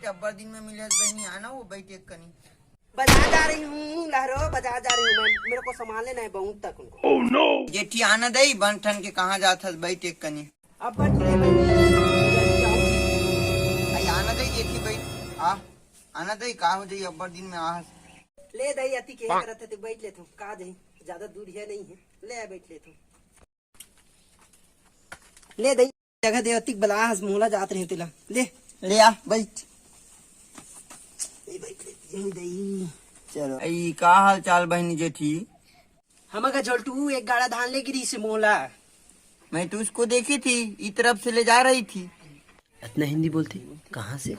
अब्बर दिन में मिले बहनी आना वो बैठ एक कनी बाजार जा रही हूँ लहरो, बाजार जा रही हूँ मैं, मेरे को सामान लेना है बहुत तक उनको। oh, no. जेठी आना दई बन ठन के कहाँ जात हस बैठ एक कनी अब्बर जी आई आना दई जेठी बैठ आ आना दई का हो जाई अब्बर दिन में आहस ले दही अति के करत है तो बैठ लेता हूँ, का दही ज्यादा दूर है नहीं है, ले आ बैठ लेता हूँ, ले दही जगह दे अति बला हस मोला जात रहे तिला ले आ बैठ बैठ लेती दही। चलो आई का हाल चाल बहनी जेठी हम का झोलटू एक गाड़ा धान ले गिरी से मोला, मैं तो उसको देखी थी इस तरफ से ले जा रही थी। इतना हिंदी बोलते कहाँ से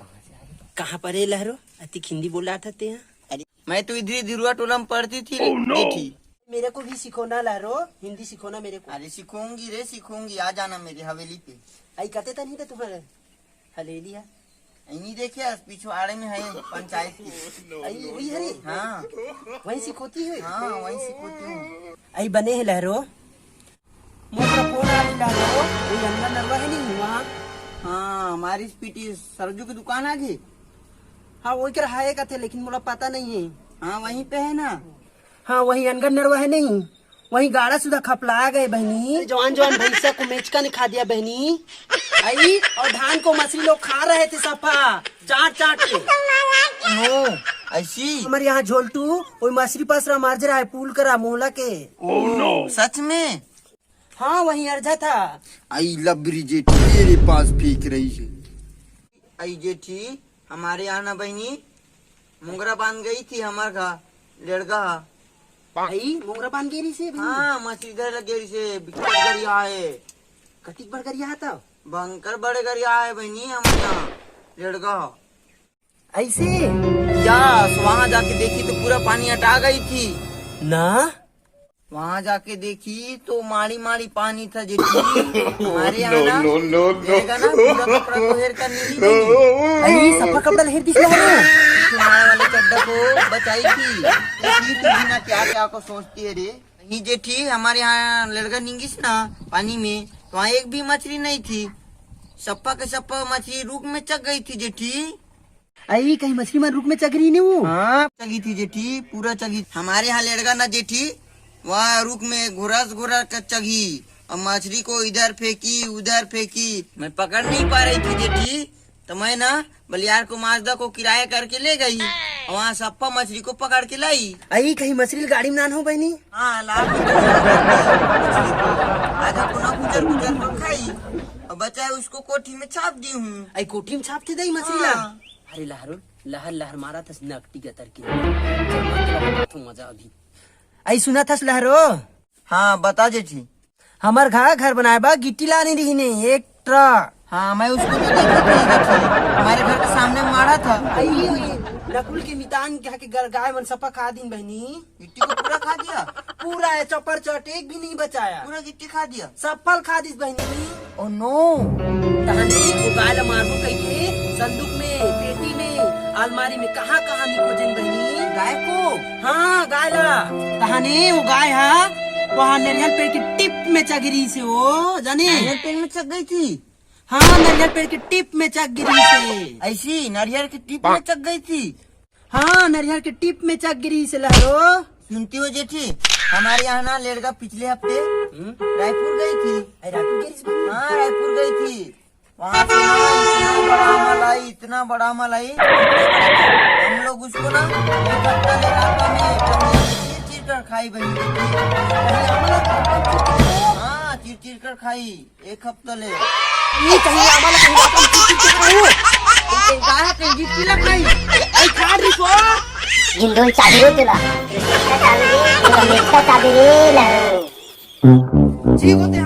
कहाँ पर है लहरो, अति हिंदी बोल रहा था ते यहाँ। मैं तो इधर दिरुआ टोला में पढ़ती थी जेठी। मेरे को भी सिखोना लहरो, हिंदी सिखोना मेरे को। अरे सिखूंगी रे सिखूंगी, आ जाना मेरी हवेली पे। आई कहते था नहीं था तुम्हारे हवेली है नहीं देखे पिछवाड़े में है पंचायत की। आई वही है रे, हाँ वही सिखोती है। हाँ वही सिखोती हूँ। आई बने है लहरो, मोटा फोन आ लहरो, वही अंदर नरवा है नहीं वहाँ। हाँ हमारी पीटी सरजू की दुकान आ गई। हाँ वही कर है कहते, लेकिन मुझे पता नहीं है। हाँ वहीं पे है ना। हाँ वही अनगर नरवा है नहीं, वही गाड़ा सुधा खपला गए बहनी। जवान जवान भैंसा को मेचका ने खा दिया बहनी। आई और धान को मछली लोग खा रहे थे सफा चाट चाट के। नो ऐसी हमारे यहाँ झोलटू वही मछली पसरा मार रहा है पुल करा मोहला के। नो सच में? हाँ वही अर्जा था। आई लबरी जेठी मेरे पास फेंक रही है। आई जेठी हमारे यहाँ ना बहनी मुंगरा बांध गई थी हमारे घर लड़का। आई मोगरा बांध गेरी से हाँ मछली धर लगे से बिकट गरिया है। कटिक बढ़ कर यहाँ था भयंकर बड़े गरिया है बहनी हमारे यहाँ लड़का। ऐसे क्या वहाँ जाके देखी तो पूरा पानी हटा गई थी ना, वहाँ जाके देखी तो माड़ी माड़ी पानी था जेठी। हमारे यहाँ ना देखा ना पूरा कपड़ा को हेर कर नीली बनी। आई सफा कपड़ा लहर दिख रहा है। तुम्हारे वाले चड्डा को बचाई थी। जेठी तू बिना क्या क्या को सोचती है रे। नहीं जेठी हमारे यहाँ लड़का निंगिस ना पानी में तो वहाँ एक भी मछली नहीं थी। सप्पा के सप्पा मछली रूप में चक गई थी जेठी। आई कहीं मछली मन रुक में चगरी नहीं वो। हाँ चगी थी जेठी पूरा चगी। हमारे यहाँ लड़का ना जेठी वहाँ रुक में घुरस कर चगी और मछली को इधर फेंकी उधर फेंकी। मैं पकड़ नहीं पा रही थी जेठी तो मैं ना बलियार को माजदा को किराया करके ले गई और वहाँ सप्पा मछली को पकड़ के लाई। आई कहीं मछली गाड़ी में नान हो बहनी। हाँ लाल आज अपना गुजर गुजर कर खाई और बचाए उसको कोठी में छाप दी हूँ। आई कोठी में छापते दई मछली ला। हाँ। अरे लहरो लहर लहर मारा था नकटी गतर की मजा अभी। आई सुना था लहरो। हाँ बता जेठी। हमार घर बनाए बा गिट्टी लाने रही ने एक ट्रक। हाँ मैं उसको तो देखी थी हमारे घर के सामने मारा था। आई नकुल के मितान के गाय मन सपा खा दिन बहनी। गिट्टी को पूरा खा दिया। पूरा है चपर चट एक भी नहीं बचाया, पूरा गिट्टी खा दिया। सब फल खा दिस बहनी। ओ नो तहने वो गाय मारबो कही के संदूक में पेटी में अलमारी में कहाँ कहाँ निकोजन बहनी। गाय को? हाँ गाय ला तहने वो गाय है वहाँ नारियल पेड़ की टिप में चगरी से वो जाने नारियल पेड़ में चक गई थी। हाँ नारियल पेड़ की टिप में चक गिरी से। ऐसी नारियल की टिप में चक गई थी। हाँ नारियल की टिप में चक गिरी से लहरो। सुनती हो जेठी हमारे यहाँ ना लड़का पिछले हफ्ते रायपुर गई थी। रायपुर गिरी। हाँ रायपुर गई थी। वहाँ से ना इतना बड़ा मलाई हम लोग उसको ना चीर कर खाई बनी। हाँ चीर कर खाई एक हफ्ता ले। कहीं गिंडोल चाबी रे तुला चाबी रे ठीक होते हैं।